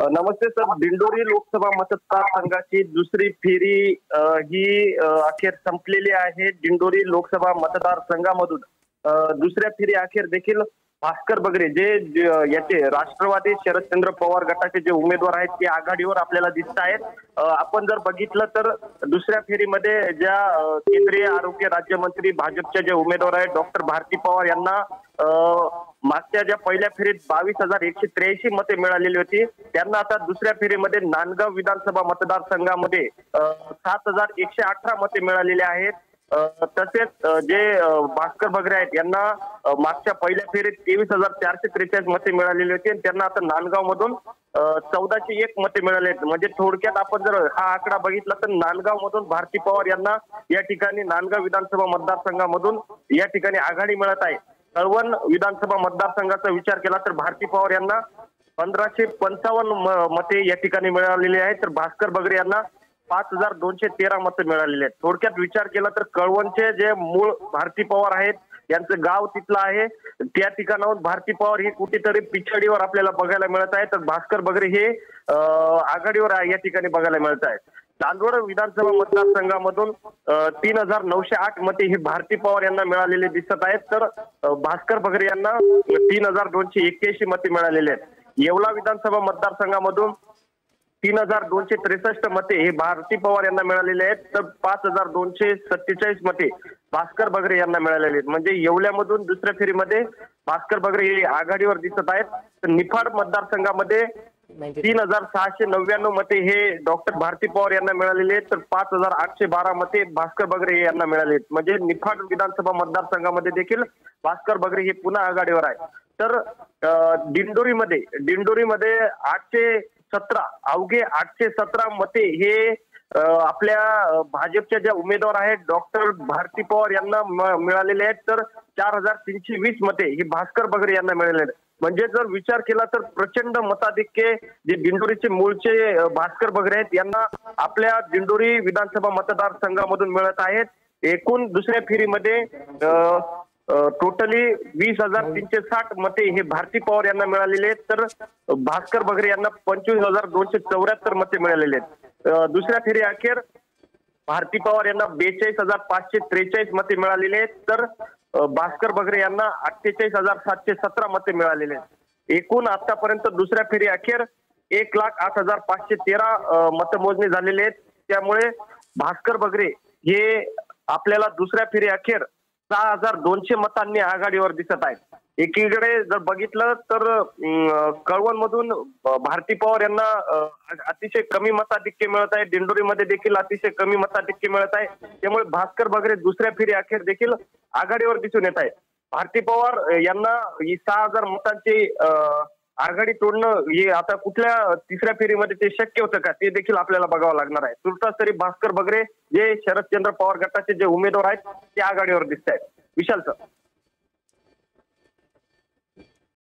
नमस्ते sir. Dindori Lok Sabha मतदारसंघाची दुसरी फेरी ही अखेर संपलेली आहे. दिंडोरी लोकसभा मतदारसंघामधून दुसऱ्या फेरी अखेर देखील भास्कर बगरे याचे राष्ट्रवादी शरदचंद्र पवार गटाचे जे उमेदवार आहेत ते आघाडीवर आपल्याला दिसत आहेत. आपण जर बघितलं तर दुसऱ्या फेरीमध्ये ज्या केंद्रीय आरोग्य राज्यमंत्री भाजपचे जे उमेदवार आहेत डॉक्टर भारती पवार यांना मागच्या ज्या पहिल्या फेरीत 22,183 मते मिळालेली होती, त्यांना आता दुसऱ्या फेरीमध्ये नांदगाव विधानसभा मतदारसंघामध्ये 7,118 मते मिळालेले आहेत. तसेच जे भास्कर बगरे आहेत यांना मागच्या पहिल्या फेरीत 23,443 मते मिळालेली होती आणि त्यांना आता नांदगाव मधून 1401 मते मिळाले आहेत. म्हणजे थोडक्यात आपण जर हा आकडा बघितला तर नांदगाव मधून भारती पवार यांना या ठिकाणी नांदगाव विधानसभा मतदारसंघामधून या ठिकाणी आघाडी मिळत आहे. कळवण विधानसभा मतदारसंघाचा विचार केला तर भारती पवार यांना 1,555 मते या ठिकाणी मिळालेली आहेत, तर भास्कर बगरे यांना 5,213 मते मिळालेले आहेत. थोडक्यात विचार केला तर कळवणचे जे मूळ भारती पवार आहेत यांचं गाव तिथलं आहे, त्या ठिकाणाहून भारती पवार ही कुठेतरी पिछाडीवर आपल्याला बघायला मिळत आहे, तर भास्कर बगरे हे आघाडीवर या ठिकाणी बघायला मिळत आहे. चांदवड विधानसभा मतदारसंघामधून 3,908 मते हे भारती पवार यांना मिळालेले दिसत आहेत, तर भास्कर बगरे यांना 3,281 मते मिळालेले आहेत. येवला विधानसभा मतदारसंघामधून 3,263 मते हे भारती पवार यांना मिळालेले आहेत, तर 5,247 मते भास्कर बगरे यांना मिळालेले आहेत. म्हणजे येवल्यामधून दुसऱ्या फेरीमध्ये भास्कर बगरे हे आघाडीवर दिसत आहेत. तर निफाड मतदारसंघामध्ये 3,699 मते हे डॉक्टर भारती पवार यांना मिळालेले आहेत, तर 5,812 मते भास्कर बगरे यांना मिळाले आहेत. म्हणजे निफाड विधानसभा मतदारसंघामध्ये देखील भास्कर बगरे हे पुन्हा आघाडीवर आहे. तर दिंडोरीमध्ये 817 अवघे 817 मते हे आपल्या भाजपच्या ज्या उमेदवार आहेत डॉक्टर भारती पवार यांना मिळालेले आहेत, तर 4,320 मते ही भास्कर बगरे यांना मिळालेले आहेत. म्हणजे जर विचार केला तर प्रचंड मताधिक्य जे दिंडोरीचे मूळचे भास्कर बगरे आहेत यांना आपल्या दिंडोरी विधानसभा मतदारसंघामधून मिळत आहेत. एकूण दुसऱ्या फेरीमध्ये टोटली 20,360 मते हे भारती पवार यांना मिळालेले आहेत, तर भास्कर बगरे यांना 25,274 मते मिळालेले आहेत. दुसऱ्या फेरी अखेर भारती पवार यांना 42,543 मते मिळालेले आहेत, तर भास्कर बगरे यांना 48,717 मते मिळालेले आहेत. एकूण आतापर्यंत दुसऱ्या फेरी अखेर 1,08,513 मतमोजणी झालेली आहेत. त्यामुळे भास्कर बगरे हे आपल्याला दुसऱ्या फेरी अखेर 6,200 मतांनी आघाडीवर दिसत आहेत. एकीकडे जर बघितलं तर कळवण मधून भारती पवार यांना अतिशय कमी मताधिक्य मिळत आहे, दिंडोरीमध्ये देखील अतिशय कमी मताधिक्य मिळत आहे. त्यामुळे भास्कर बगरे दुसऱ्या फेरी अखेर देखील आघाडीवर दिसून येत आहे. भारती पवार यांना 6,000 मतांची आघाडी तोडणं हे आता कुठल्या तिसऱ्या फेरीमध्ये ते शक्य होतं का, ते देखील आपल्याला बघावं लागणार आहे. तुर्तास तरी भास्कर बगरे जे शरदचंद्र पवार गटाचे जे उमेदवार आहेत ते आघाडीवर दिसत आहेत. विशाल सर.